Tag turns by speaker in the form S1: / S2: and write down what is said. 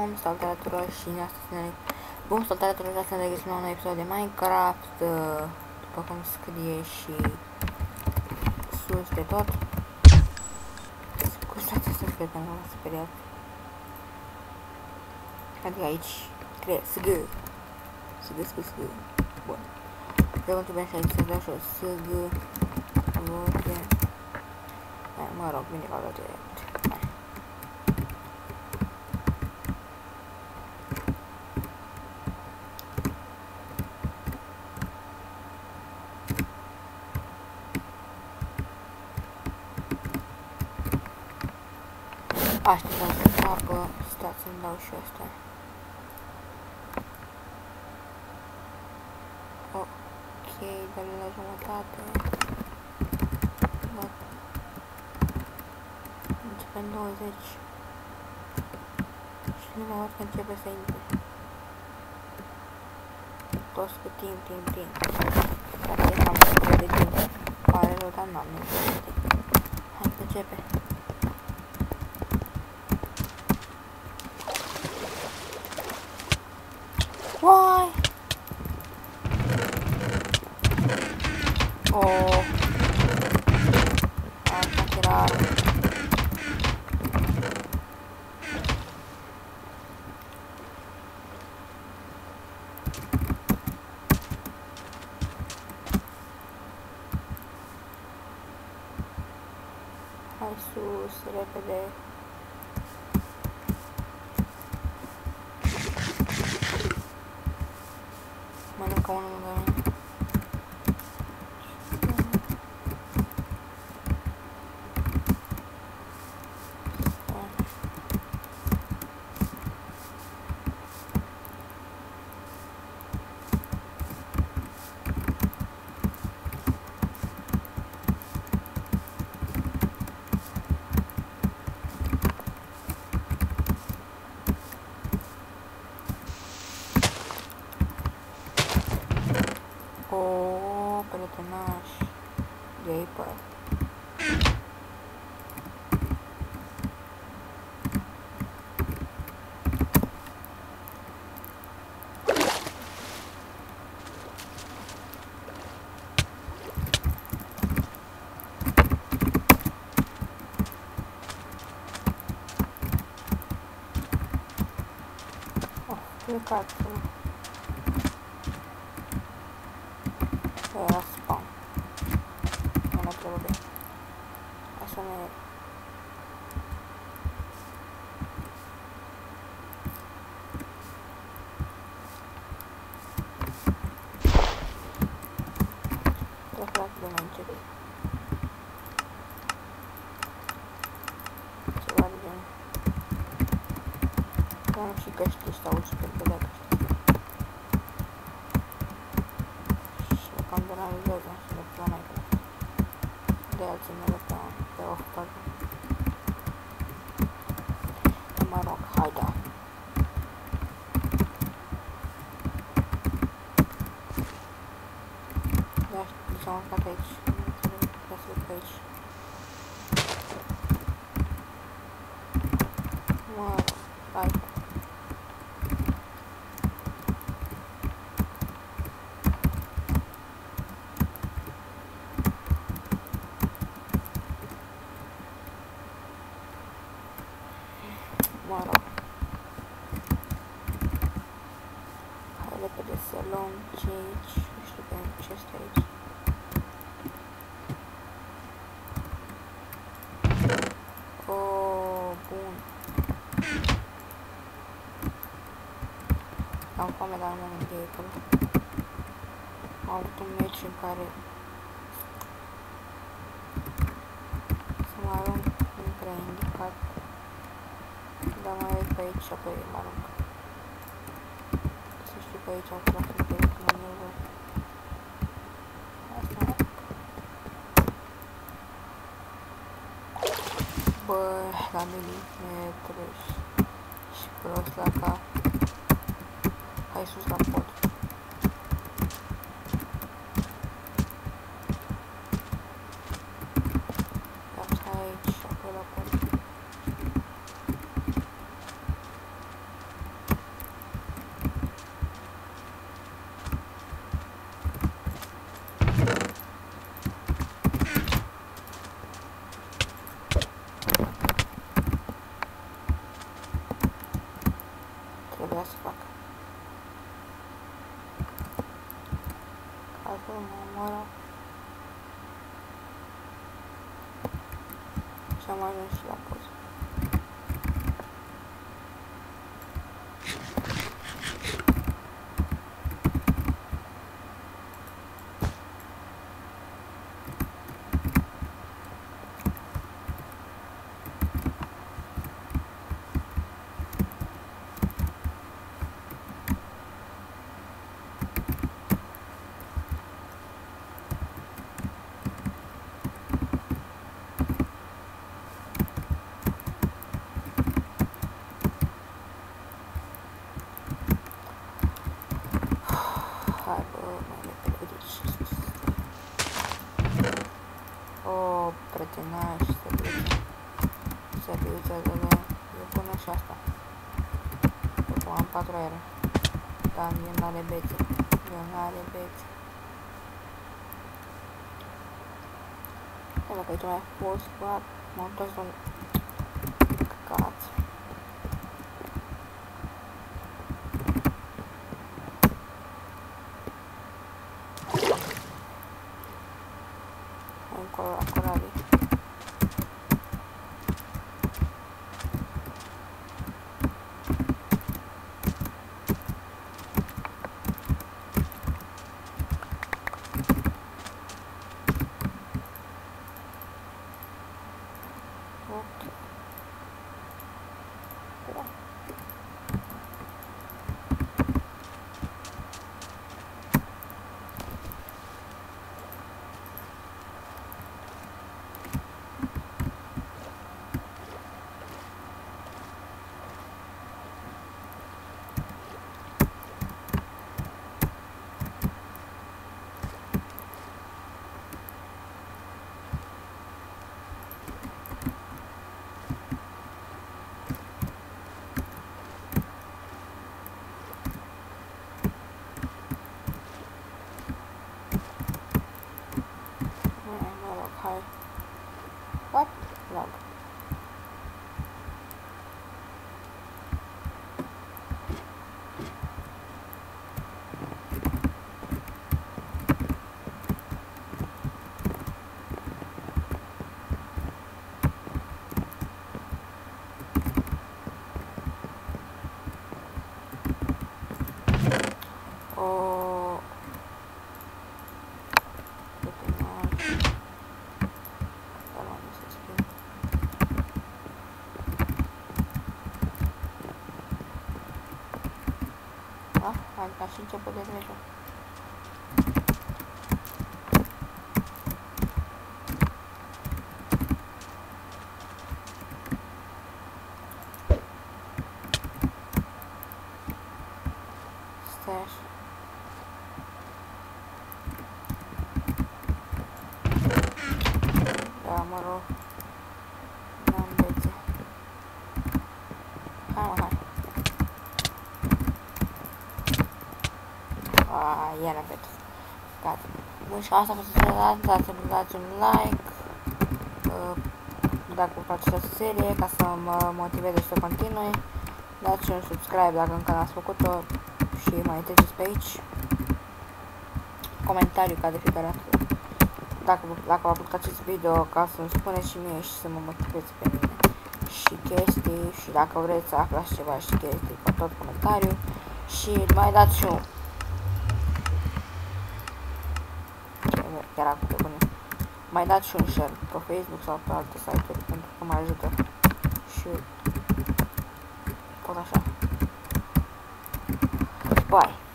S1: Bun, salutare tuturor și astăzi ne regăsim la un episod de Minecraft, după cum scrie și sus de tot. Scuzați să cred că m-am speriat. Adică aici scrie SG. Bun. Trebuie trebuie să aici să dau și o SG. Mă rog, bine că au dat direct. Așteptăm să facă, stați să-mi dau și asta. Ok, dă-le la jumătate. Începe în 20. Și nu mă văd că începe să intre. Toți cu timp. Dacă e cam de timp. Pare rău, dar n-am nevoie de timp. Hai să începe. Why? Oh. Asta era. Hai sus, repede. Mănâncă unul lângă mine. Oh, prietenoși de Apple. Oh, plecați-mă. Era spawn. Nu trebuie. Așa nu e. Plecat de la început. Ceva de genul. Am și căști să aud și pe vedea căști. Cam deranjează și de pe Minecraft. De alții mele pe off-party. Mă rog, hai da. Da, știu, s-am urcat aici. Vreau să duc aici. Mă rog, hai. Mă rog. Hai repede să luăm ce aici. Nu știu ce este aici. Oh, bun. Am foame, dar nu mănânc de acolo. Am avut un meci în care să mă arunc nu prea indicat. Dar mai uit pe aici și apoi mă arunc. Să știu că aici am fost un pic mai nervos. Asta e. Bă, la milimetri și prost la cap. Hai sus la pod. Dați aici și apoi la pod. putea să fac. Cazul mă omoră. Și am ajuns și la poză. Hai bă, mai repede, uite ce sus. O, pretenaș, serviuța de la... Eu până și asta. După am 4 aere. Dar eu n-are bețe. Eu n-are bețe. Hai dacă aici mai a fost, bă, m-am întors un... Căcat. Încolo la corabie. Ok. Da. Hai. What? Lag. Oh. Da? Hai, ca și început de trece. Stai așa. Da, mă rog. N-am bețe. Hai, mă, hai. Iar am bețe. Gata. Bun, și asta a fost dați un like. Dacă vă place această serie, ca să mă motiveze și să continui. Dați un subscribe dacă încă n-ați făcut-o și mai treceți pe aici. Comentariu ca de fiecare dată. Dacă v-a plăcut acest video, ca să-mi spuneți și mie și să mă motiveze pe mine. Și chestii, și dacă vreți să aflați ceva și chestii, pe tot comentariu. Și mai dați și un... Chiar acum, pe bune. Mai dați și un share pe Facebook sau pe alte site-uri, pentru că mă ajută. Și... tot așa. Bye!